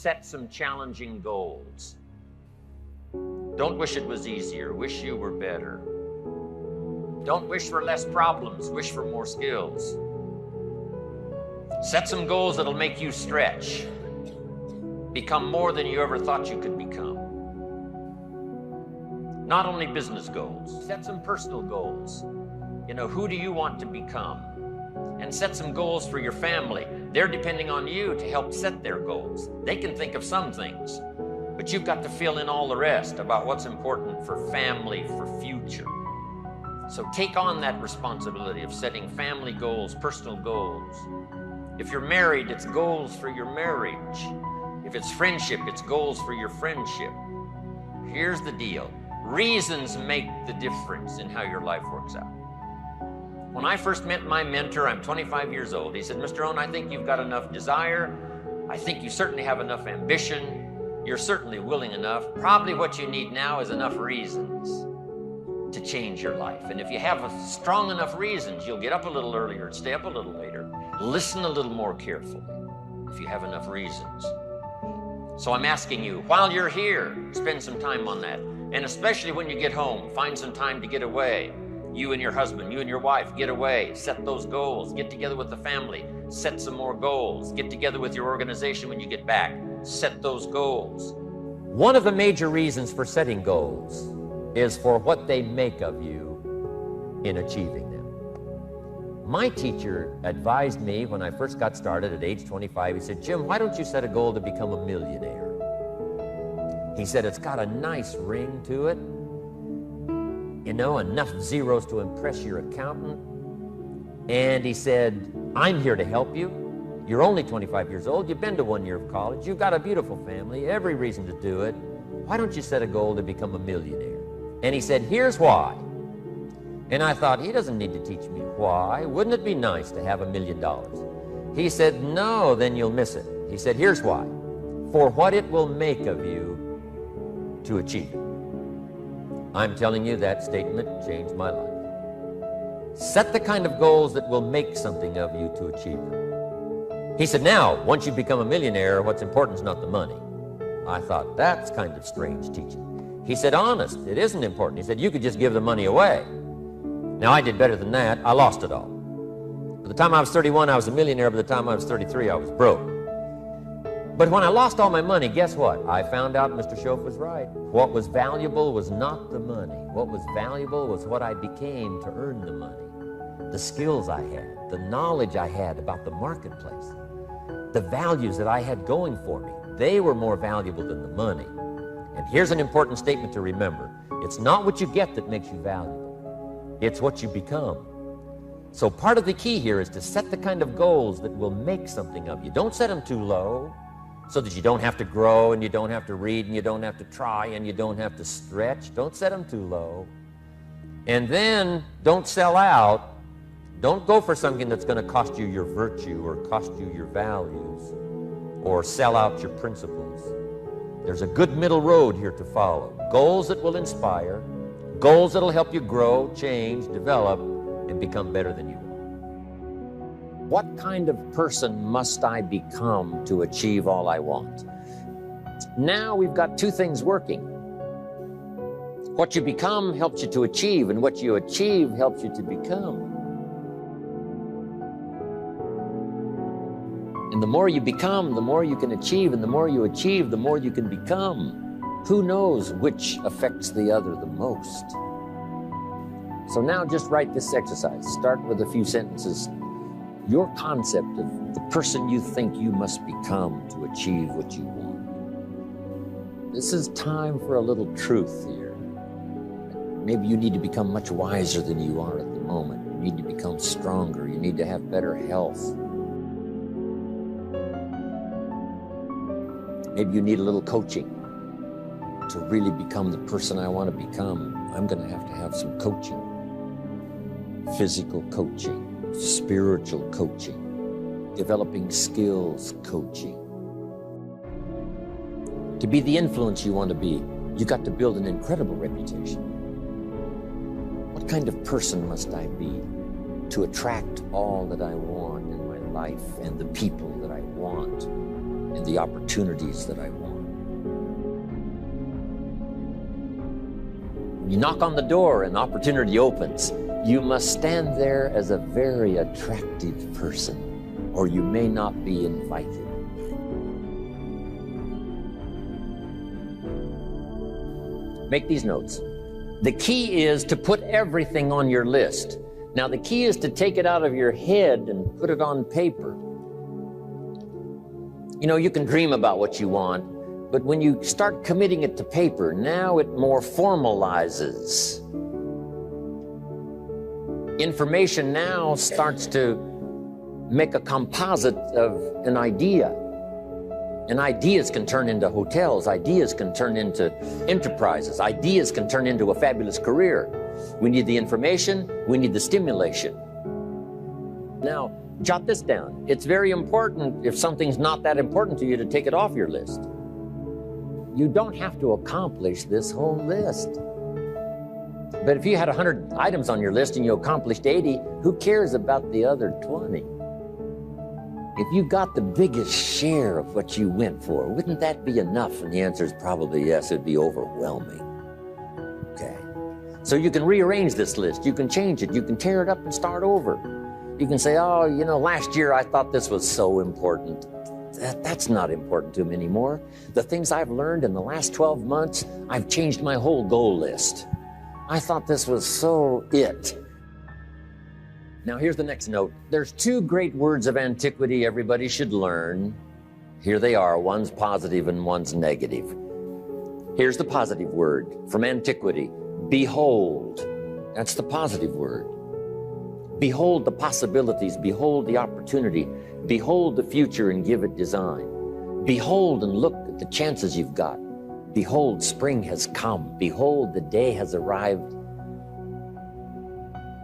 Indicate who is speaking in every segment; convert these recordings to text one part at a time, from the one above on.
Speaker 1: Set some challenging goals. Don't wish it was easier. Wish you were better. Don't wish for less problems. Wish for more skills. Set some goals that'll make you stretch. Become more than you ever thought you could become. Not only business goals. Set some personal goals. Who do you want to become? And set some goals for your family. They're depending on you to help set their goals. They can think of some things, but you've got to fill in all the rest about what's important for family, for future. So take on that responsibility of setting family goals, personal goals. If you're married, it's goals for your marriage. If it's friendship, it's goals for your friendship. Here's the deal. Reasons make the difference in how your life works out. When I first met my mentor, I'm 25 years old. He said, Mr. Rohn, I think you've got enough desire. I think you certainly have enough ambition. You're certainly willing enough. Probably what you need now is enough reasons to change your life. And if you have strong enough reasons, you'll get up a little earlier and stay up a little later. Listen a little more carefully if you have enough reasons. So I'm asking you, while you're here, spend some time on that. And especially when you get home, find some time to get away. You and your husband, you and your wife, get away, set those goals, get together with the family, set some more goals, get together with your organization when you get back, set those goals. One of the major reasons for setting goals is for what they make of you in achieving them. My teacher advised me when I first got started at age 25, he said, Jim, why don't you set a goal to become a millionaire? He said, it's got a nice ring to it. Enough zeros to impress your accountant. And he said, I'm here to help you. You're only 25 years old. You've been to 1 year of college. You've got a beautiful family, every reason to do it. Why don't you set a goal to become a millionaire? And he said, here's why. And I thought, he doesn't need to teach me why. Wouldn't it be nice to have $1 million? He said, no, then you'll miss it. He said, here's why. For what it will make of you to achieve it. I'm telling you, that statement changed my life. Set the kind of goals that will make something of you to achieve them. He said, now, once you become a millionaire, what's important is not the money. I thought, that's kind of strange teaching. He said, honest, it isn't important. He said, you could just give the money away. Now, I did better than that. I lost it all. By the time I was 31, I was a millionaire. By the time I was 33, I was broke. But when I lost all my money, guess what? I found out Mr. Schoaf was right. What was valuable was not the money. What was valuable was what I became to earn the money. The skills I had, the knowledge I had about the marketplace, the values that I had going for me. They were more valuable than the money. And here's an important statement to remember. It's not what you get that makes you valuable. It's what you become. So part of the key here is to set the kind of goals that will make something of you. Don't set them too low, so that you don't have to grow and you don't have to read and you don't have to try and you don't have to stretch. Don't set them too low. And then don't sell out. Don't go for something that's going to cost you your virtue or cost you your values or sell out your principles. There's a good middle road here to follow. Goals that will inspire, goals that will help you grow, change, develop, and become better than you are. What kind of person must I become to achieve all I want? Now we've got two things working. What you become helps you to achieve, and what you achieve helps you to become. And the more you become, the more you can achieve, and the more you achieve, the more you can become. Who knows which affects the other the most? So now just write this exercise. Start with a few sentences. Your concept of the person you think you must become to achieve what you want. This is time for a little truth here. Maybe you need to become much wiser than you are at the moment. You need to become stronger. You need to have better health. Maybe you need a little coaching to really become the person I want to become. I'm going to have some coaching. Physical coaching. Spiritual coaching, developing skills coaching. To be the influence you want to be, you got to build an incredible reputation. What kind of person must I be to attract all that I want in my life and the people that I want? and the opportunities that I want. When you knock on the door and opportunity opens, you must stand there as a very attractive person, or you may not be invited. Make these notes. The key is to put everything on your list. Now, the key is to take it out of your head and put it on paper. You know, you can dream about what you want, but when you start committing it to paper, now it more formalizes. Information now starts to make a composite of an idea. And ideas can turn into hotels, ideas can turn into enterprises, ideas can turn into a fabulous career. We need the information, we need the stimulation. Now, jot this down. It's very important, if something's not that important to you, to take it off your list. You don't have to accomplish this whole list. But if you had 100 items on your list and you accomplished 80, who cares about the other 20? If you got the biggest share of what you went for, wouldn't that be enough? And the answer is probably yes, it'd be overwhelming. Okay. So you can rearrange this list, you can change it, you can tear it up and start over. You can say, oh, you know, last year I thought this was so important. That's not important to me anymore. The things I've learned in the last 12 months, I've changed my whole goal list. I thought this was so it. Now here's the next note. There's two great words of antiquity everybody should learn. Here they are, one's positive and one's negative. Here's the positive word from antiquity, behold. That's the positive word. Behold the possibilities, behold the opportunity, behold the future and give it design. Behold and look at the chances you've got. Behold, spring has come. Behold, the day has arrived.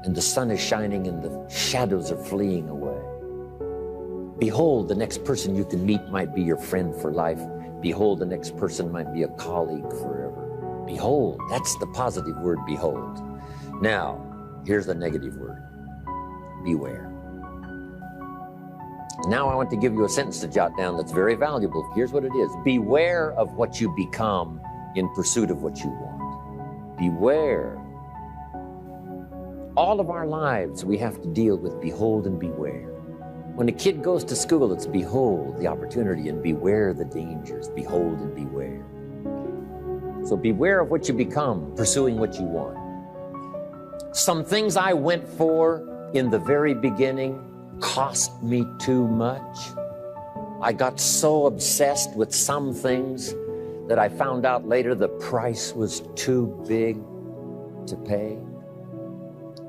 Speaker 1: And the sun is shining and the shadows are fleeing away. Behold, the next person you can meet might be your friend for life. Behold, the next person might be a colleague forever. Behold, that's the positive word, behold. Now, here's the negative word, beware. Now I want to give you a sentence to jot down that's very valuable. Here's what it is. Beware of what you become in pursuit of what you want. Beware. All of our lives, we have to deal with behold and beware. When a kid goes to school, it's behold the opportunity and beware the dangers. Behold and beware. So beware of what you become, pursuing what you want. Some things I went for in the very beginning cost me too much. I got so obsessed with some things that I found out later the price was too big to pay.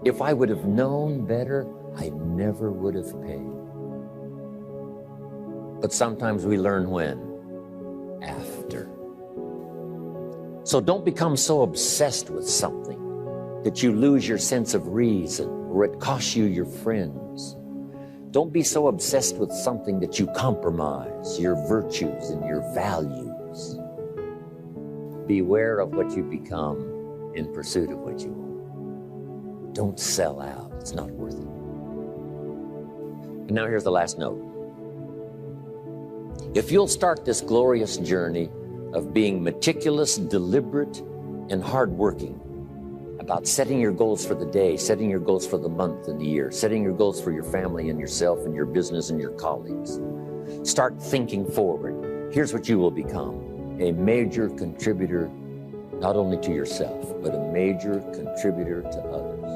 Speaker 1: If I would have known better, I never would have paid. But sometimes we learn when? After. So don't become so obsessed with something that you lose your sense of reason or it costs you your friends. Don't be so obsessed with something that you compromise your virtues and your values. Beware of what you become in pursuit of what you want. Don't sell out. It's not worth it. And now here's the last note. If you'll start this glorious journey of being meticulous, deliberate, and hardworking about setting your goals for the day, setting your goals for the month and the year, setting your goals for your family and yourself and your business and your colleagues, start thinking forward. Here's what you will become: a major contributor, not only to yourself, but a major contributor to others.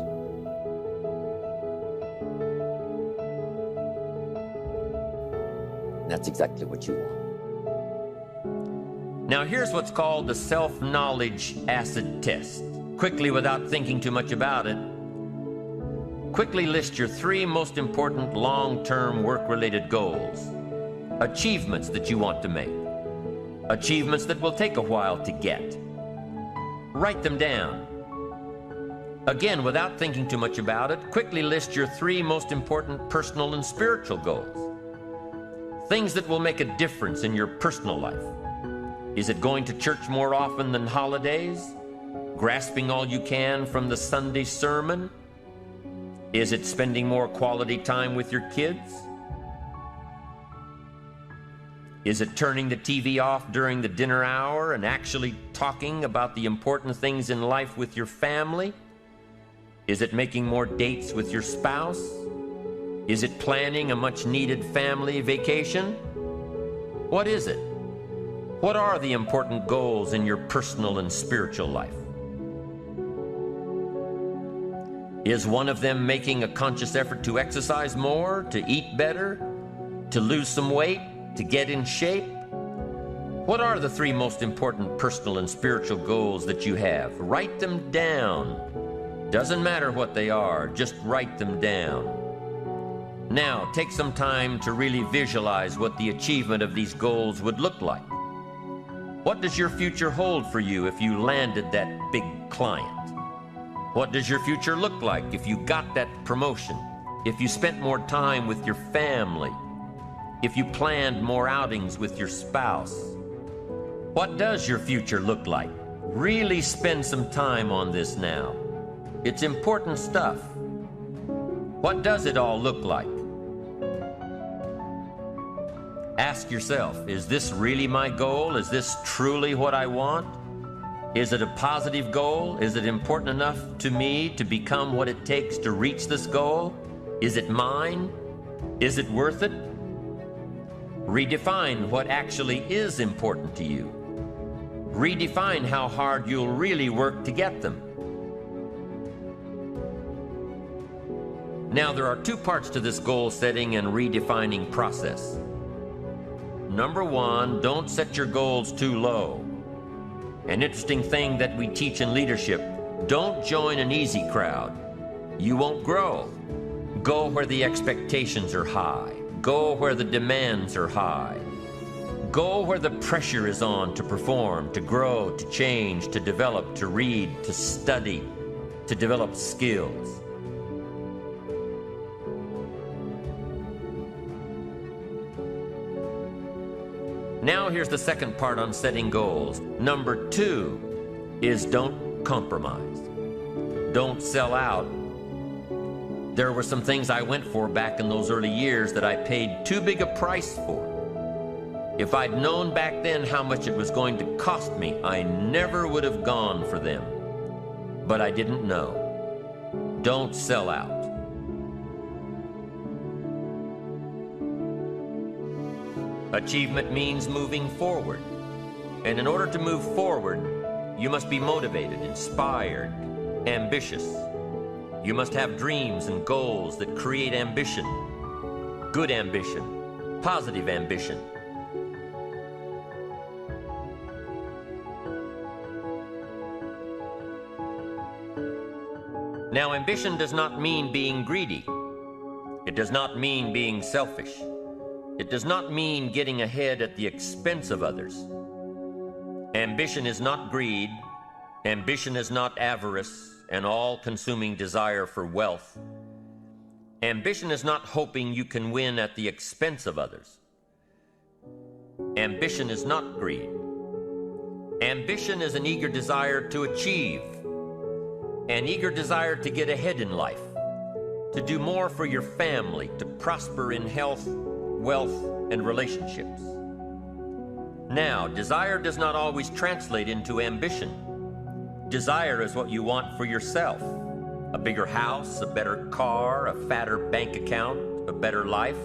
Speaker 1: That's exactly what you want. Now here's what's called the self-knowledge acid test. Quickly, without thinking too much about it, quickly list your 3 most important long-term work-related goals. Achievements that you want to make. Achievements that will take a while to get. Write them down. Again, without thinking too much about it, quickly list your 3 most important personal and spiritual goals. Things that will make a difference in your personal life. Is it going to church more often than holidays? Grasping all you can from the Sunday sermon? Is it spending more quality time with your kids? Is it turning the TV off during the dinner hour and actually talking about the important things in life with your family? Is it making more dates with your spouse? Is it planning a much-needed family vacation? What is it? What are the important goals in your personal and spiritual life? Is one of them making a conscious effort to exercise more, to eat better, to lose some weight, to get in shape? What are the 3 most important personal and spiritual goals that you have? Write them down. Doesn't matter what they are, just write them down. Now, take some time to really visualize what the achievement of these goals would look like. What does your future hold for you if you landed that big client? What does your future look like if you got that promotion? If you spent more time with your family? If you planned more outings with your spouse? What does your future look like? Really spend some time on this now. It's important stuff. What does it all look like? Ask yourself, is this really my goal? Is this truly what I want? Is it a positive goal? Is it important enough to me to become what it takes to reach this goal? Is it mine? Is it worth it? Redefine what actually is important to you. Redefine how hard you'll really work to get them. Now, there are 2 parts to this goal setting and redefining process. Number 1, don't set your goals too low. An interesting thing that we teach in leadership, don't join an easy crowd. You won't grow. Go where the expectations are high. Go where the demands are high. Go where the pressure is on to perform, to grow, to change, to develop, to read, to study, to develop skills. Now here's the second part on setting goals. Number 2 is don't compromise. Don't sell out. There were some things I went for back in those early years that I paid too big a price for. If I'd known back then how much it was going to cost me, I never would have gone for them. But I didn't know. Don't sell out. Achievement means moving forward. And in order to move forward, you must be motivated, inspired, ambitious. You must have dreams and goals that create ambition. Good ambition, positive ambition. Now, ambition does not mean being greedy. It does not mean being selfish. It does not mean getting ahead at the expense of others. Ambition is not greed. Ambition is not avarice, an all-consuming desire for wealth. Ambition is not hoping you can win at the expense of others. Ambition is not greed. Ambition is an eager desire to achieve, an eager desire to get ahead in life, to do more for your family, to prosper in health, wealth, and relationships. Now, desire does not always translate into ambition. Desire is what you want for yourself. A bigger house, a better car, a fatter bank account, a better life.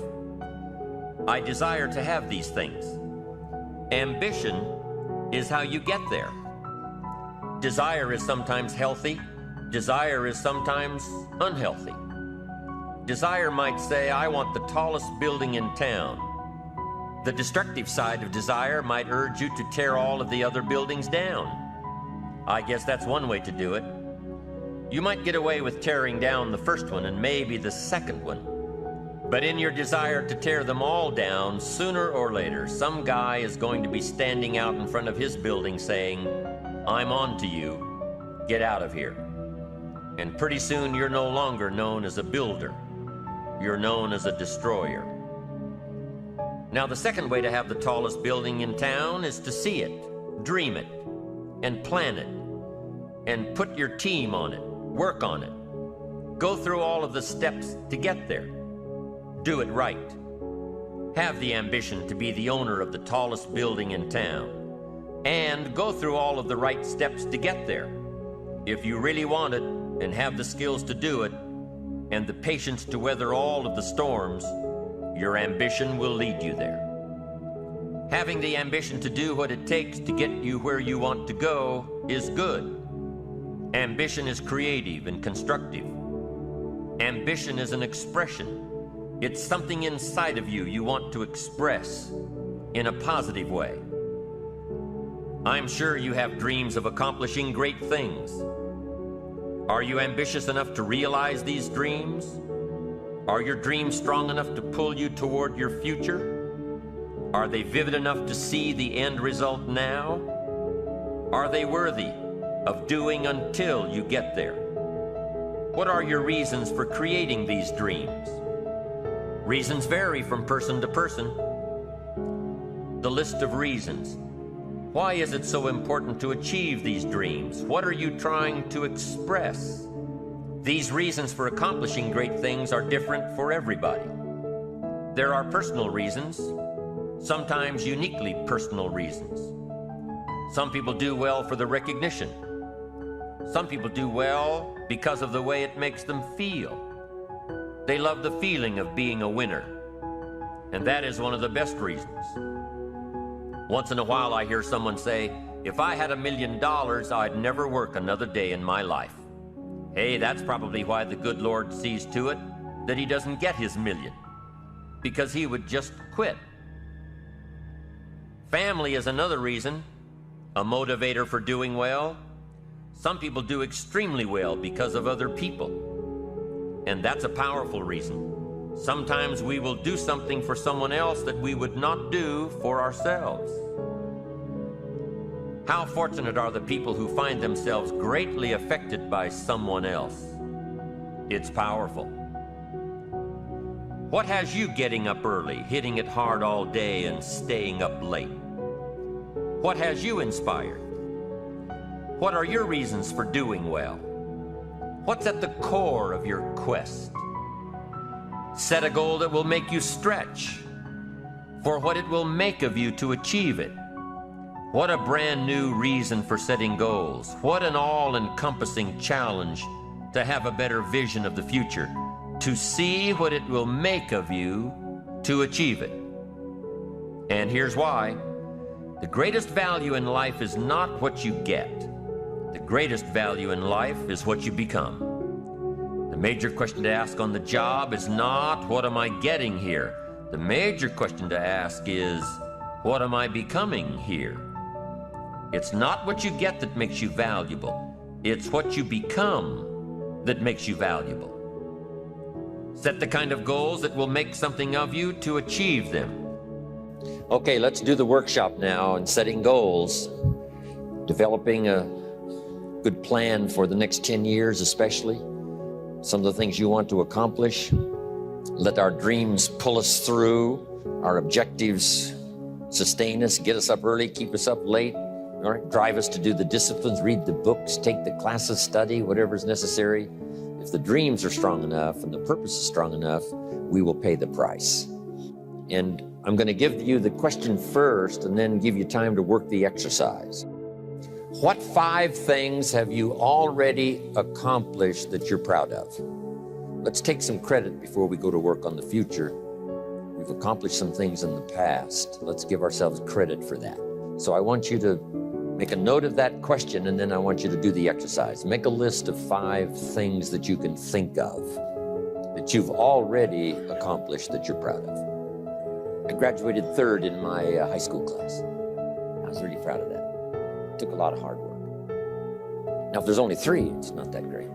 Speaker 1: I desire to have these things. Ambition is how you get there. Desire is sometimes healthy. Desire is sometimes unhealthy. Desire might say, I want the tallest building in town. The destructive side of desire might urge you to tear all of the other buildings down. I guess that's one way to do it. You might get away with tearing down the first one and maybe the second one. But in your desire to tear them all down, sooner or later, some guy is going to be standing out in front of his building saying, I'm on to you. Get out of here. And pretty soon you're no longer known as a builder. You're known as a destroyer. Now, the second way to have the tallest building in town is to see it, dream it, and plan it, and put your team on it, work on it. Go through all of the steps to get there. Do it right. Have the ambition to be the owner of the tallest building in town, and go through all of the right steps to get there. If you really want it and have the skills to do it and the patience to weather all of the storms, your ambition will lead you there. Having the ambition to do what it takes to get you where you want to go is good. Ambition is creative and constructive. Ambition is an expression. It's something inside of you want to express in a positive way. I'm sure you have dreams of accomplishing great things. Are you ambitious enough to realize these dreams? Are your dreams strong enough to pull you toward your future? Are they vivid enough to see the end result now? Are they worthy of doing until you get there? What are your reasons for creating these dreams? Reasons vary from person to person. The list of reasons. Why is it so important to achieve these dreams? What are you trying to express? These reasons for accomplishing great things are different for everybody. There are personal reasons, sometimes uniquely personal reasons. Some people do well for the recognition. Some people do well because of the way it makes them feel. They love the feeling of being a winner, and that is one of the best reasons. Once in a while I hear someone say, if I had $1 million, I'd never work another day in my life. Hey, that's probably why the good Lord sees to it that he doesn't get his million, because he would just quit. Family is another reason, a motivator for doing well. Some people do extremely well because of other people. And that's a powerful reason. Sometimes we will do something for someone else that we would not do for ourselves. How fortunate are the people who find themselves greatly affected by someone else? It's powerful. What has you getting up early, hitting it hard all day, and staying up late? What has you inspired? What are your reasons for doing well? What's at the core of your quest? Set a goal that will make you stretch for what it will make of you to achieve it. What a brand new reason for setting goals. What an all-encompassing challenge to have a better vision of the future, to see what it will make of you to achieve it. And here's why. The greatest value in life is not what you get. The greatest value in life is what you become. The major question to ask on the job is not, what am I getting here? The major question to ask is, what am I becoming here? It's not what you get that makes you valuable. It's what you become that makes you valuable. Set the kind of goals that will make something of you to achieve them. Okay, let's do the workshop now in setting goals, developing a good plan for the next 10 years especially, some of the things you want to accomplish. Let our dreams pull us through, our objectives sustain us, get us up early, keep us up late, all right, drive us to do the disciplines, read the books, take the classes, study, whatever's necessary. If the dreams are strong enough and the purpose is strong enough, we will pay the price. And I'm going to give you the question first and then give you time to work the exercise. What 5 things have you already accomplished that you're proud of? Let's take some credit before we go to work on the future. We've accomplished some things in the past. Let's give ourselves credit for that. So I want you to make a note of that question, and then I want you to do the exercise. Make a list of 5 things that you can think of that you've already accomplished that you're proud of. I graduated 3rd in my high school class. I was really proud of that. It took a lot of hard work. Now, if there's only 3, it's not that great.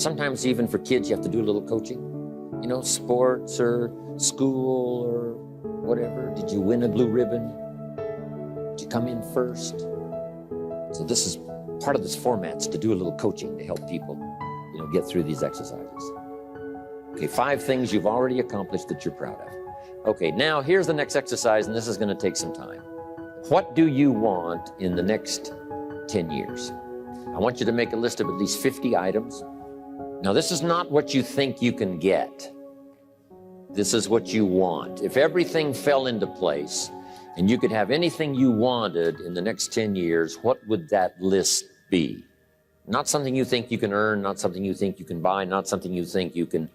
Speaker 1: Sometimes even for kids, you have to do a little coaching. You know, sports or school or whatever. Did you win a blue ribbon? Did you come in first? So this is part of this format's to do a little coaching to help people, you know, get through these exercises. Okay, 5 things you've already accomplished that you're proud of. Okay, now here's the next exercise, and this is going to take some time. What do you want in the next 10 years? I want you to make a list of at least 50 items. Now, this is not what you think you can get. This is what you want. If everything fell into place and you could have anything you wanted in the next 10 years, what would that list be? Not something you think you can earn, not something you think you can buy, not something you think you can,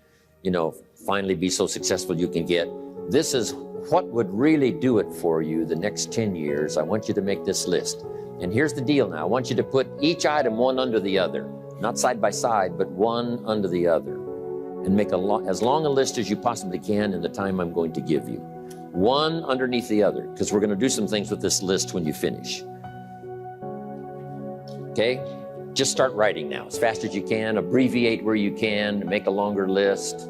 Speaker 1: finally be so successful you can get. This is what would really do it for you the next 10 years. I want you to make this list. And here's the deal now. I want you to put each item one under the other, not side by side, but one under the other. And make as long a list as you possibly can in the time I'm going to give you. One underneath the other, because we're going to do some things with this list when you finish. Okay? Just start writing now, as fast as you can. Abbreviate where you can, make a longer list.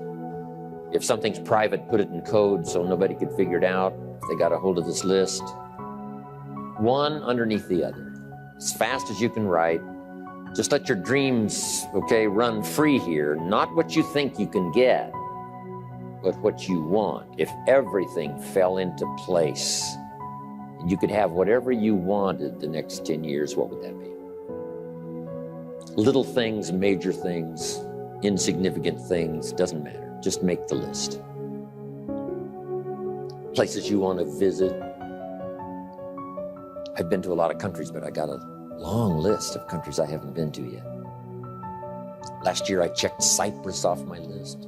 Speaker 1: If something's private, put it in code so nobody can figure it out if they got a hold of this list. One underneath the other, as fast as you can write. Just let your dreams, run free here. Not what you think you can get, but what you want. If everything fell into place and you could have whatever you wanted the next 10 years, what would that be? Little things, major things, insignificant things, doesn't matter. Just make the list. Places you want to visit. I've been to a lot of countries, but I got a long list of countries I haven't been to yet. Last year I checked Cyprus off my list.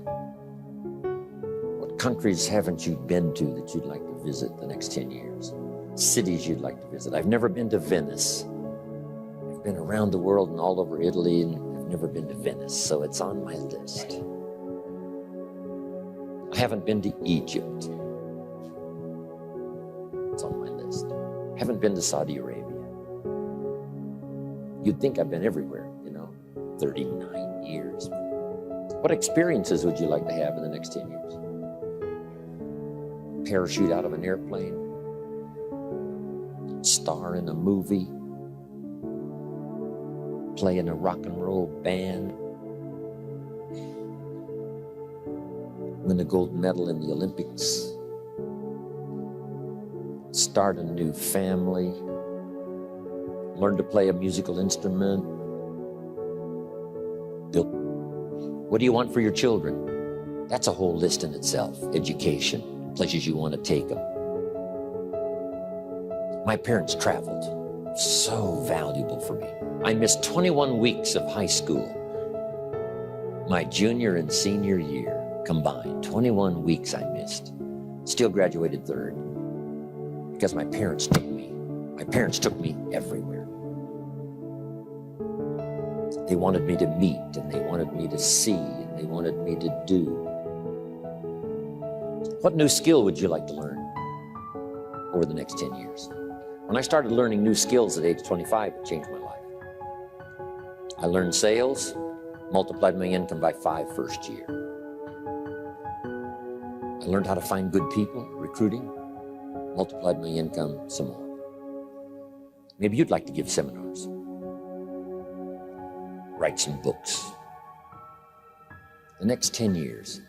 Speaker 1: What countries haven't you been to that you'd like to visit the next 10 years? Cities you'd like to visit. I've never been to Venice. I've been around the world and all over Italy, and I've never been to Venice, so it's on my list. I haven't been to Egypt. It's on my list. I haven't been to Saudi Arabia. You'd think I've been everywhere, 39 years. What experiences would you like to have in the next 10 years? Parachute out of an airplane? Star in a movie? Play in a rock and roll band? Win a gold medal in the Olympics? Start a new family? Learn to play a musical instrument? What do you want for your children? That's a whole list in itself. Education, places you want to take them. My parents traveled. So valuable for me. I missed 21 weeks of high school. My junior and senior year combined, 21 weeks I missed. Still graduated third because my parents took me. My parents took me everywhere. They wanted me to meet, and they wanted me to see, and they wanted me to do. What new skill would you like to learn over the next 10 years? When I started learning new skills at age 25, it changed my life. I learned sales, multiplied my income by 5 first year. I learned how to find good people, recruiting, multiplied my income some more. Maybe you'd like to give seminars. Write some books. The next 10 years.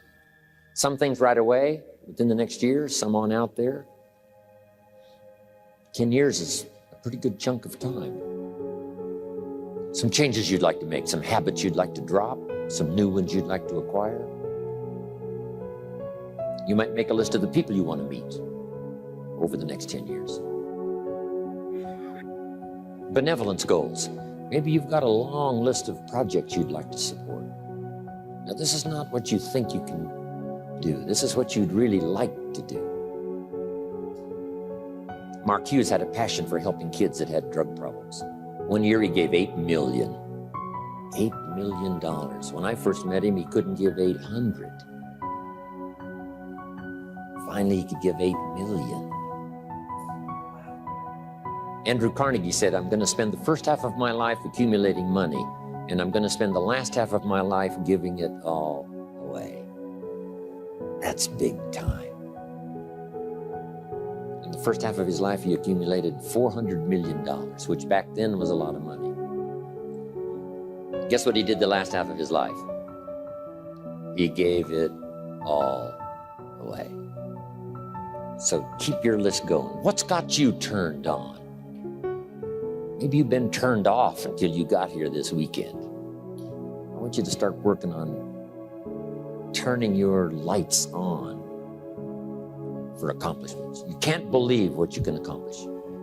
Speaker 1: Some things right away, within the next year, some on out there. 10 years is a pretty good chunk of time. Some changes you'd like to make, some habits you'd like to drop, some new ones you'd like to acquire. You might make a list of the people you want to meet over the next 10 years. Benevolence goals. Maybe you've got a long list of projects you'd like to support. Now, this is not what you think you can do. This is what you'd really like to do. Mark Hughes had a passion for helping kids that had drug problems. One year he gave $8 million. $8 million. When I first met him, he couldn't give 800. Finally, he could give 8 million. Andrew Carnegie said, I'm going to spend the first half of my life accumulating money, and I'm going to spend the last half of my life giving it all away. That's big time. In the first half of his life, he accumulated $400 million, which back then was a lot of money. Guess what he did the last half of his life? He gave it all away. So keep your list going. What's got you turned on? Maybe you've been turned off until you got here this weekend. I want you to start working on turning your lights on for accomplishments. You can't believe what you can accomplish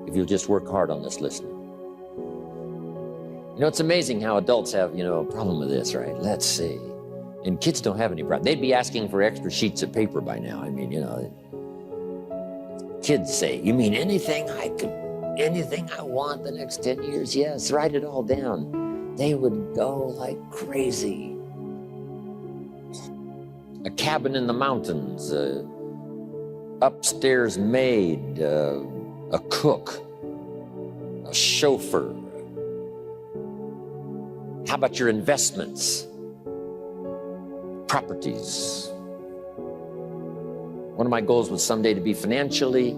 Speaker 1: if you'll just work hard on this listening. You know, it's amazing how adults have, a problem with this, right? Let's see. And kids don't have any problem. They'd be asking for extra sheets of paper by now. I mean, kids say, you mean anything I want the next 10 years? Yes, write it all down. They would go like crazy. A cabin in the mountains, upstairs maid, a cook, a chauffeur. How about your investments? Properties. One of my goals was someday to be financially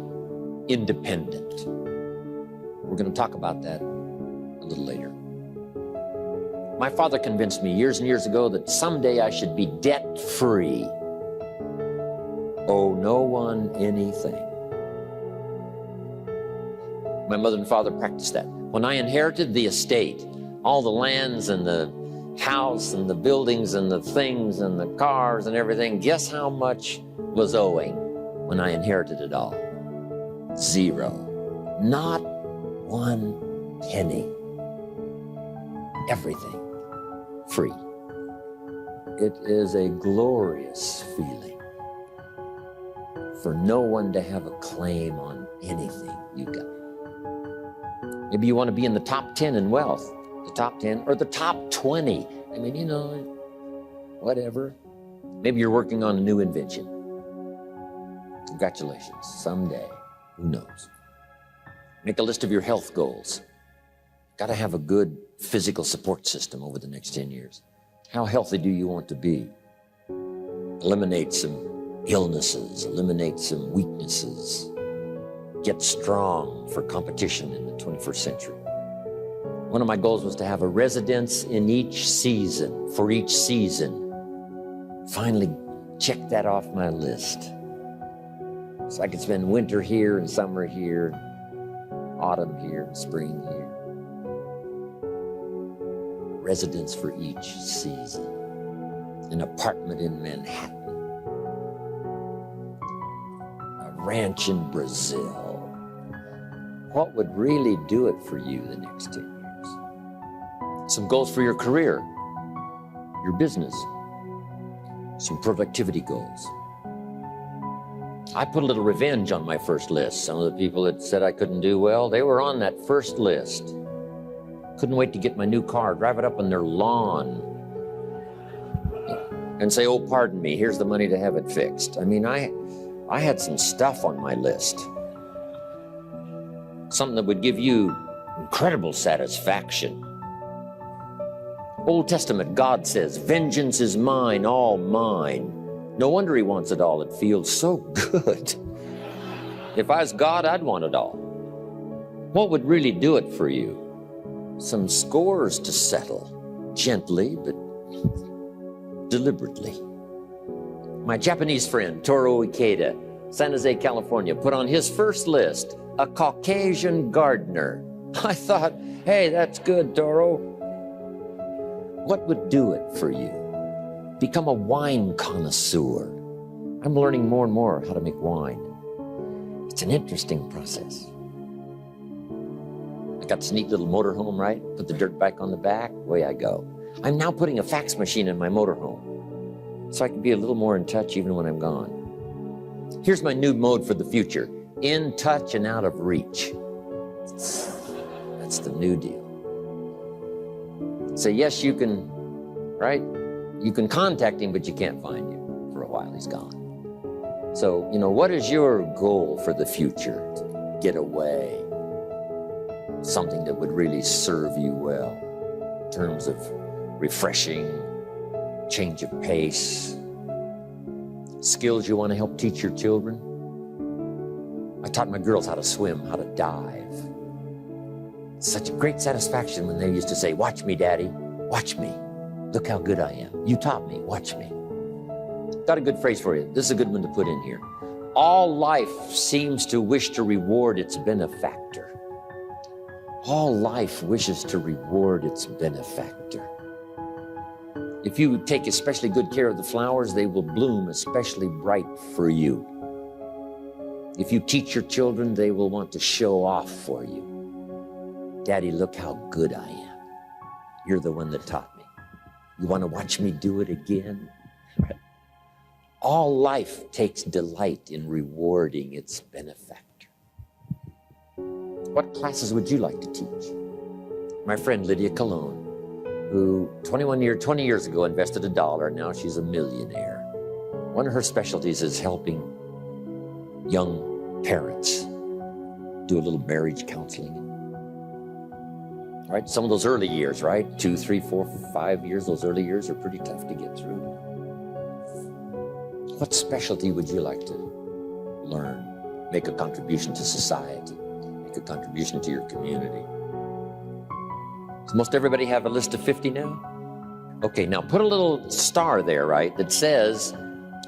Speaker 1: independent. We're going to talk about that a little later. My father convinced me years and years ago that someday I should be debt-free. Owe no one anything. My mother and father practiced that. When I inherited the estate, all the lands and the house and the buildings and the things and the cars and everything, guess how much was owing when I inherited it all? 0. Not 1 penny. Everything free. It is a glorious feeling for no one to have a claim on anything you got. Maybe you want to be in the top 10 in wealth, the top 10 or the top 20. I mean, whatever. Maybe you're working on a new invention. Congratulations. Someday, who knows? Make a list of your health goals. Got to have a good physical support system over the next 10 years. How healthy do you want to be? Eliminate some illnesses, eliminate some weaknesses. Get strong for competition in the 21st century. One of my goals was to have a residence in each season, for each season. Finally, check that off my list. So I could spend winter here and summer here, autumn here and spring here. Residence for each season. An apartment in Manhattan. A ranch in Brazil. What would really do it for you the next 10 years? Some goals for your career, your business, some productivity goals. I put a little revenge on my first list. Some of the people that said I couldn't do well, they were on that first list. Couldn't wait to get my new car, drive it up on their lawn, and say, oh, pardon me, here's the money to have it fixed. I mean, I had some stuff on my list. Something that would give you incredible satisfaction. Old Testament, God says, vengeance is mine, all mine. No wonder he wants it all. It feels so good. If I was God, I'd want it all. What would really do it for you? Some scores to settle, gently but deliberately. My Japanese friend, Toro Ikeda, San Jose, California, put on his first list, a Caucasian gardener. I thought, hey, that's good, Toro. What would do it for you? Become a wine connoisseur. I'm learning more and more how to make wine. It's an interesting process. I got this neat little motorhome, right? Put the dirt bike on the back, away I go. I'm now putting a fax machine in my motorhome so I can be a little more in touch even when I'm gone. Here's my new mode for the future. In touch and out of reach. That's the new deal. So yes, you can, right? You can contact him, but you can't find him for a while. He's gone. So, what is your goal for the future? To get away. Something that would really serve you well in terms of refreshing, change of pace, skills you want to help teach your children. I taught my girls how to swim, how to dive. Such a great satisfaction when they used to say, watch me, Daddy, watch me. Look how good I am. You taught me, watch me. Got a good phrase for you. This is a good one to put in here. All life seems to wish to reward its benefactor. All life wishes to reward its benefactor. If you take especially good care of the flowers, they will bloom especially bright for you. If you teach your children, they will want to show off for you. Daddy, look how good I am. You're the one that taught me. You want to watch me do it again? All life takes delight in rewarding its benefactor. What classes would you like to teach? My friend Lydia Cologne, who 20 years ago invested $1, now she's a millionaire. One of her specialties is helping young parents do a little marriage counseling. Right? Some of those early years, right? 2, 3, 4, 5 years, those early years are pretty tough to get through. What specialty would you like to learn? Make a contribution to society, make a contribution to your community. Does most everybody have a list of 50 now? Okay, now put a little star there, right, that says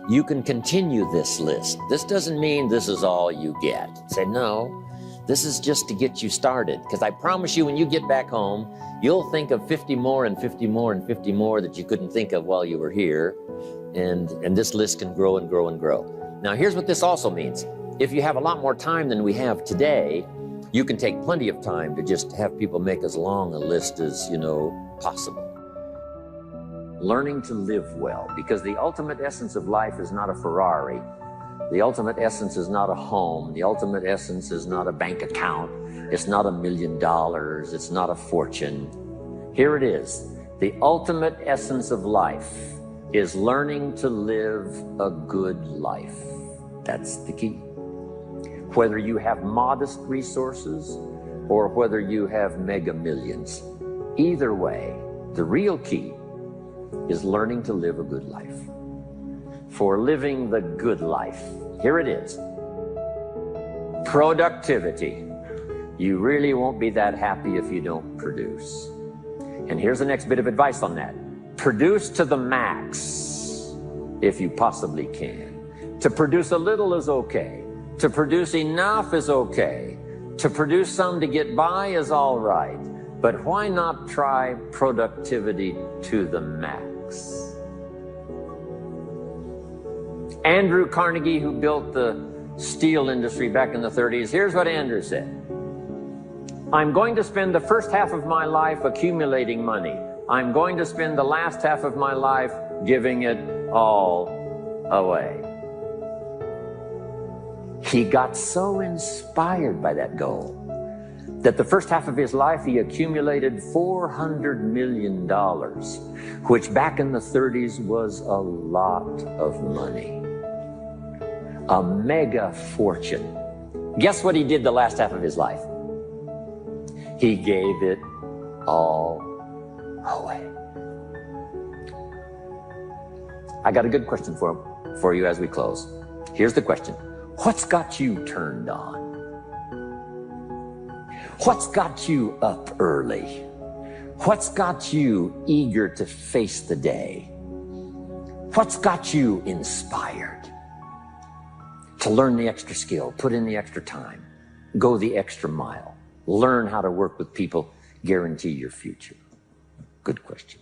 Speaker 1: you can continue this list. This doesn't mean this is all you get. Say, no, this is just to get you started. Because I promise you, when you get back home, you'll think of 50 more and 50 more and 50 more that you couldn't think of while you were here. And this list can grow and grow and grow. Now, here's what this also means. If you have a lot more time than we have today, you can take plenty of time to just have people make as long a list as, possible. Learning to live well, because the ultimate essence of life is not a Ferrari. The ultimate essence is not a home. The ultimate essence is not a bank account. It's not $1 million. It's not a fortune. Here it is. The ultimate essence of life is learning to live a good life. That's the key. Whether you have modest resources or whether you have mega millions, either way, the real key is learning to live a good life. For living the good life, here it is. Productivity. You really won't be that happy if you don't produce. And here's the next bit of advice on that. Produce to the max if you possibly can. To produce a little is okay. To produce enough is okay. To produce some to get by is all right. But why not try productivity to the max? Andrew Carnegie, who built the steel industry back in the 30s, here's what Andrew said. I'm going to spend the first half of my life accumulating money. I'm going to spend the last half of my life giving it all away. He got so inspired by that goal that the first half of his life he accumulated $400 million, which back in the 30s was a lot of money. A mega fortune. Guess what he did the last half of his life? He gave it all away. I got a good question for you as we close. Here's the question. What's got you turned on? What's got you up early? What's got you eager to face the day? What's got you inspired to learn the extra skill, put in the extra time, go the extra mile, learn how to work with people, guarantee your future? Good question.